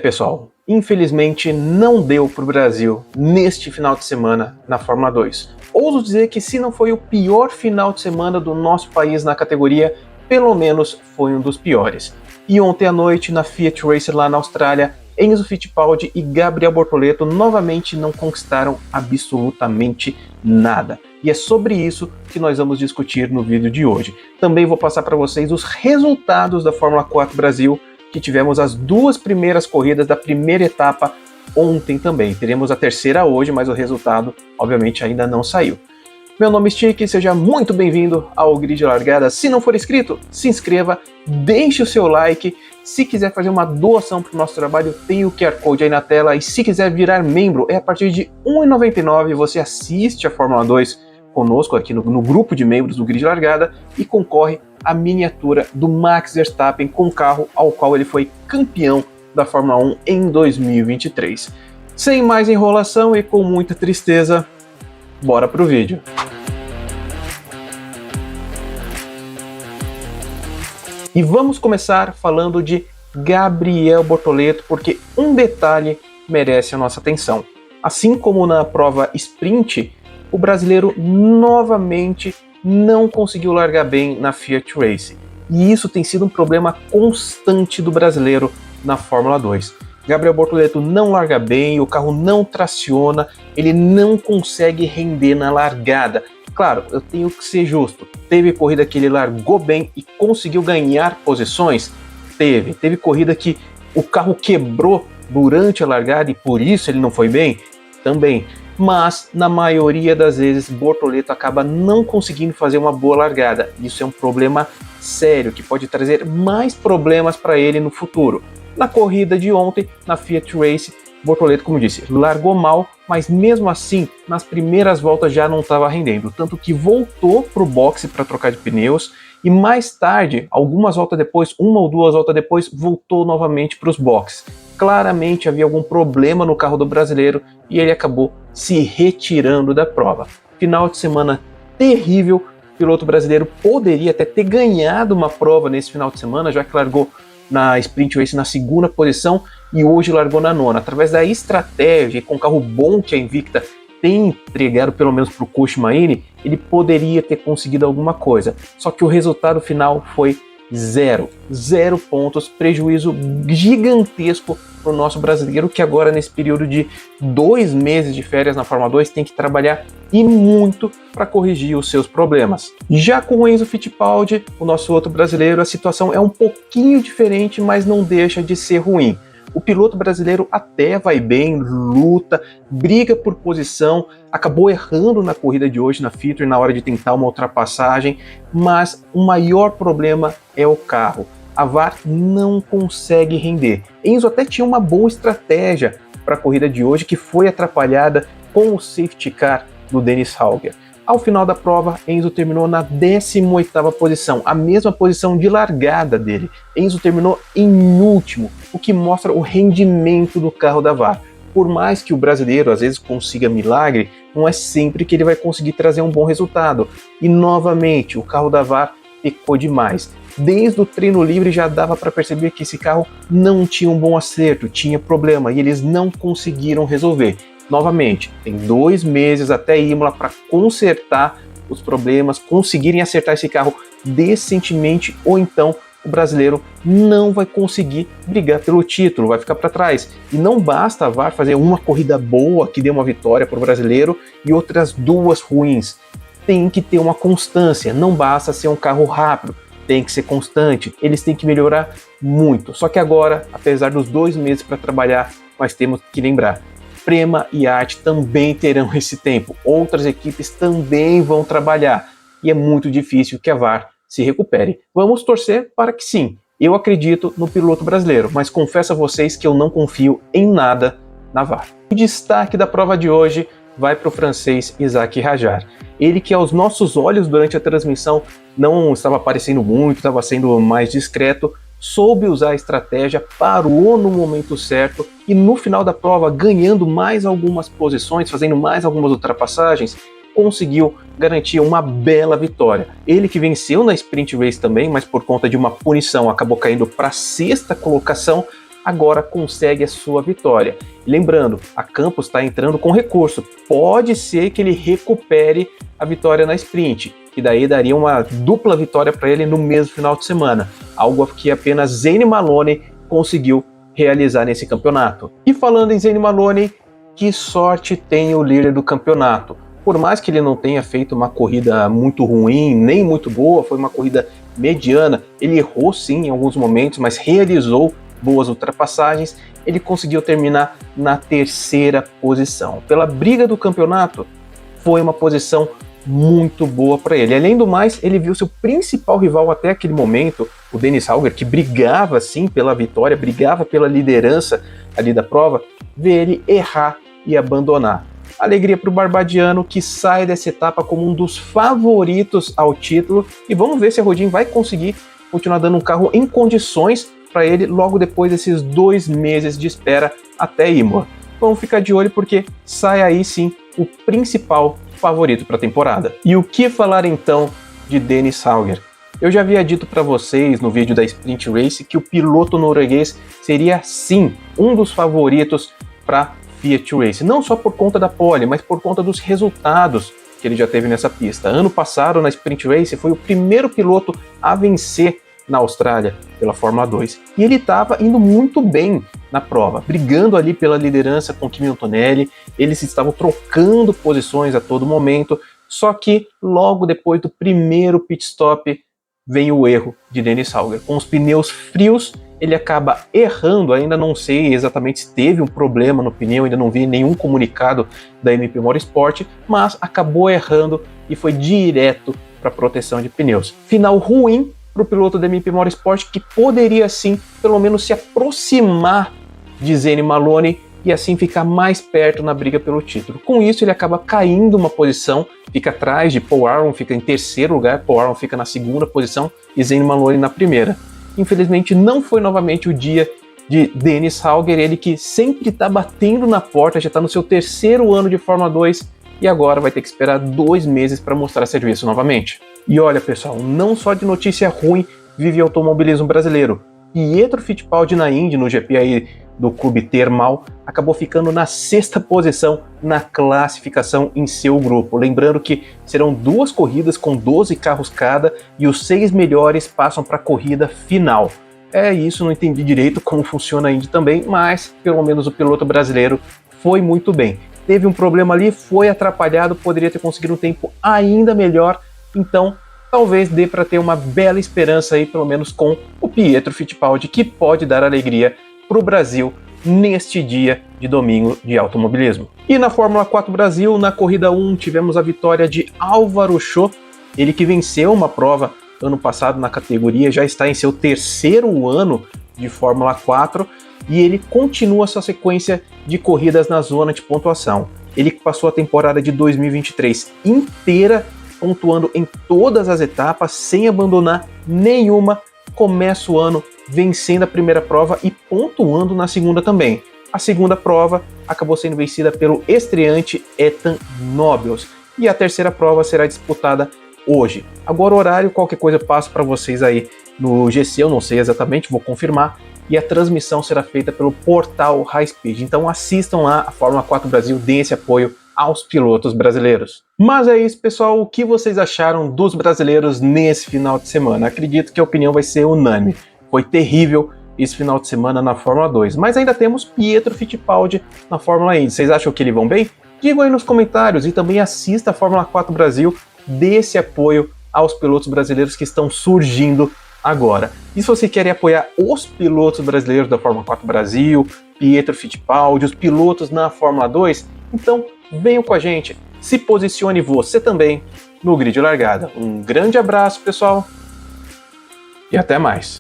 Pessoal, infelizmente não deu para o Brasil neste final de semana na Fórmula 2. Ouso dizer que se não foi o pior final de semana do nosso país na categoria, pelo menos foi um dos piores. E ontem à noite, na Fiat Racer lá na Austrália, Enzo Fittipaldi e Gabriel Bortoleto novamente não conquistaram absolutamente nada. E é sobre isso que nós vamos discutir no vídeo de hoje. Também vou passar para vocês os resultados da Fórmula 4 Brasil, que tivemos as duas primeiras corridas da primeira etapa ontem também. Teremos a terceira hoje, mas o resultado, obviamente, ainda não saiu. Meu nome é Stick, seja muito bem-vindo ao Grid Largada. Se não for inscrito, se inscreva, deixe o seu like. Se quiser fazer uma doação para o nosso trabalho, tem o QR Code aí na tela. E se quiser virar membro, é a partir de R$ 1,99. Você assiste a Fórmula 2 conosco aqui no grupo de membros do Grid Largada e concorre à miniatura do Max Verstappen com o carro ao qual ele foi campeão da Fórmula 1 em 2023. Sem mais enrolação e com muita tristeza, bora pro vídeo. E vamos começar falando de Gabriel Bortoleto, porque um detalhe merece a nossa atenção. Assim como na prova sprint, o brasileiro novamente não conseguiu largar bem na Fiat Race. E isso tem sido um problema constante do brasileiro na Fórmula 2. Gabriel Bortoleto não larga bem, o carro não traciona, ele não consegue render na largada. Claro, eu tenho que ser justo. Teve corrida que ele largou bem e conseguiu ganhar posições? Teve corrida que o carro quebrou durante a largada e por isso ele não foi bem? Também. Mas, na maioria das vezes, Bortoleto acaba não conseguindo fazer uma boa largada. Isso é um problema sério, que pode trazer mais problemas para ele no futuro. Na corrida de ontem, na Fiat Race, Bortoleto, como disse, largou mal, mas mesmo assim, nas primeiras voltas já não estava rendendo. Tanto que voltou para o boxe para trocar de pneus e mais tarde, algumas voltas depois, uma ou duas voltas depois, voltou novamente para os boxes. Claramente havia algum problema no carro do brasileiro e ele acabou se retirando da prova. Final de semana terrível, o piloto brasileiro poderia até ter ganhado uma prova nesse final de semana, já que largou na Sprint Race na segunda posição e hoje largou na nona. Através da estratégia e com o carro bom que a Invicta tem entregado pelo menos para o Kouchmaini, ele poderia ter conseguido alguma coisa. Só que o resultado final foi zero pontos, prejuízo gigantesco para o nosso brasileiro, que agora nesse período de 2 meses de férias na Fórmula 2 tem que trabalhar e muito para corrigir os seus problemas. Já com o Enzo Fittipaldi, o nosso outro brasileiro, a situação é um pouquinho diferente, mas não deixa de ser ruim. O piloto brasileiro até vai bem, luta, briga por posição, acabou errando na corrida de hoje na Feature na hora de tentar uma ultrapassagem, mas o maior problema é o carro. A VAR não consegue render. Enzo até tinha uma boa estratégia para a corrida de hoje, que foi atrapalhada com o safety car do Dennis Hauger. Ao final da prova, Enzo terminou na 18ª posição, a mesma posição de largada dele. Enzo terminou em último, o que mostra o rendimento do carro da VAR. Por mais que o brasileiro às vezes consiga milagre, não é sempre que ele vai conseguir trazer um bom resultado. E novamente, o carro da VAR pecou demais. Desde o treino livre já dava para perceber que esse carro não tinha um bom acerto, tinha problema e eles não conseguiram resolver. Novamente, tem 2 meses até Imola para consertar os problemas, conseguirem acertar esse carro decentemente, ou então o brasileiro não vai conseguir brigar pelo título, vai ficar para trás. E não basta a VAR fazer uma corrida boa que dê uma vitória para o brasileiro e outras 2 ruins. Tem que ter uma constância, não basta ser um carro rápido, tem que ser constante, eles têm que melhorar muito. Só que agora, apesar dos 2 meses para trabalhar, nós temos que lembrar, Prema e Arte também terão esse tempo, outras equipes também vão trabalhar e é muito difícil que a VAR se recupere. Vamos torcer para que sim, eu acredito no piloto brasileiro, mas confesso a vocês que eu não confio em nada na VAR. O destaque da prova de hoje vai para o francês Isack Hadjar. Ele que aos nossos olhos durante a transmissão não estava aparecendo muito, estava sendo mais discreto, soube usar a estratégia, parou no momento certo e no final da prova, ganhando mais algumas posições, fazendo mais algumas ultrapassagens, conseguiu garantir uma bela vitória. Ele que venceu na Sprint Race também, mas por conta de uma punição acabou caindo para a 6ª colocação, agora consegue a sua vitória. E lembrando, a Campos está entrando com recurso, pode ser que ele recupere a vitória na sprint, que daí daria uma dupla vitória para ele no mesmo final de semana, algo que apenas Zane Maloney conseguiu realizar nesse campeonato. E falando em Zane Maloney, que sorte tem o líder do campeonato. Por mais que ele não tenha feito uma corrida muito ruim, nem muito boa, foi uma corrida mediana, ele errou sim em alguns momentos, mas realizou boas ultrapassagens, ele conseguiu terminar na terceira posição. Pela briga do campeonato, foi uma posição muito boa para ele. Além do mais, ele viu seu principal rival até aquele momento, o Dennis Hauger, que brigava sim pela vitória, brigava pela liderança ali da prova, ver ele errar e abandonar. Alegria para o barbadiano, que sai dessa etapa como um dos favoritos ao título, e vamos ver se a Rodin vai conseguir continuar dando um carro em condições para ele logo depois desses 2 meses de espera até Imola. Vamos ficar de olho porque sai aí sim o principal favorito para a temporada. E o que falar então de Dennis Hauger? Eu já havia dito para vocês no vídeo da Sprint Race que o piloto norueguês seria sim um dos favoritos para Fiat Race, não só por conta da pole, mas por conta dos resultados que ele já teve nessa pista. Ano passado, na Sprint Race, foi o primeiro piloto a vencer na Austrália pela Fórmula 2. E ele estava indo muito bem na prova, brigando ali pela liderança com Kimi Antonelli, eles estavam trocando posições a todo momento, só que logo depois do primeiro pit stop vem o erro de Dennis Hauger. Com os pneus frios, ele acaba errando, ainda não sei exatamente se teve um problema no pneu, ainda não vi nenhum comunicado da MP Motorsport, mas acabou errando e foi direto para proteção de pneus. Final ruim para o piloto da MP Motorsport, que poderia sim, pelo menos se aproximar de Zane Maloney e assim ficar mais perto na briga pelo título. Com isso, ele acaba caindo uma posição, fica atrás de Paul Aron, fica em terceiro lugar, Paul Aron fica na segunda posição e Zane Maloney na primeira. Infelizmente, não foi novamente o dia de Dennis Hauger, ele que sempre está batendo na porta, já está no seu terceiro ano de Fórmula 2 e agora vai ter que esperar 2 meses para mostrar serviço novamente. E olha, pessoal, não só de notícia ruim vive o automobilismo brasileiro. Pietro Fittipaldi na Indy, no GP aí do Clube Termal, acabou ficando na 6ª posição na classificação em seu grupo. Lembrando que serão 2 corridas com 12 carros cada e os 6 melhores passam para a corrida final. É isso, não entendi direito como funciona a Indy também, mas pelo menos o piloto brasileiro foi muito bem. Teve um problema ali, foi atrapalhado, poderia ter conseguido um tempo ainda melhor, então talvez dê para ter uma bela esperança aí, pelo menos com o Pietro Fittipaldi, que pode dar alegria para o Brasil neste dia de domingo de automobilismo. E na Fórmula 4 Brasil, na corrida 1, tivemos a vitória de Álvaro Cho, ele que venceu uma prova ano passado na categoria, já está em seu 3º ano de Fórmula 4 e ele continua sua sequência de corridas na zona de pontuação. Ele passou a temporada de 2023 inteira pontuando em todas as etapas, sem abandonar nenhuma, começa o ano vencendo a primeira prova e pontuando na segunda também. A segunda prova acabou sendo vencida pelo estreante Ethan Nobles e a terceira prova será disputada hoje. Agora o horário, qualquer coisa eu passo para vocês aí no GC, eu não sei exatamente, vou confirmar, e a transmissão será feita pelo portal High Speed. Então assistam lá a Fórmula 4 Brasil, deem esse apoio aos pilotos brasileiros. Mas é isso, pessoal, o que vocês acharam dos brasileiros nesse final de semana? Acredito que a opinião vai ser unânime. Foi terrível esse final de semana na Fórmula 2, mas ainda temos Pietro Fittipaldi na Fórmula Indy. Vocês acham que eles vão bem? Digam aí nos comentários e também assista a Fórmula 4 Brasil, dê esse apoio aos pilotos brasileiros que estão surgindo agora. E se você quer apoiar os pilotos brasileiros da Fórmula 4 Brasil, Pietro Fittipaldi, os pilotos na Fórmula 2, então venham com a gente, se posicione você também no grid largada. Um grande abraço, pessoal, e até mais.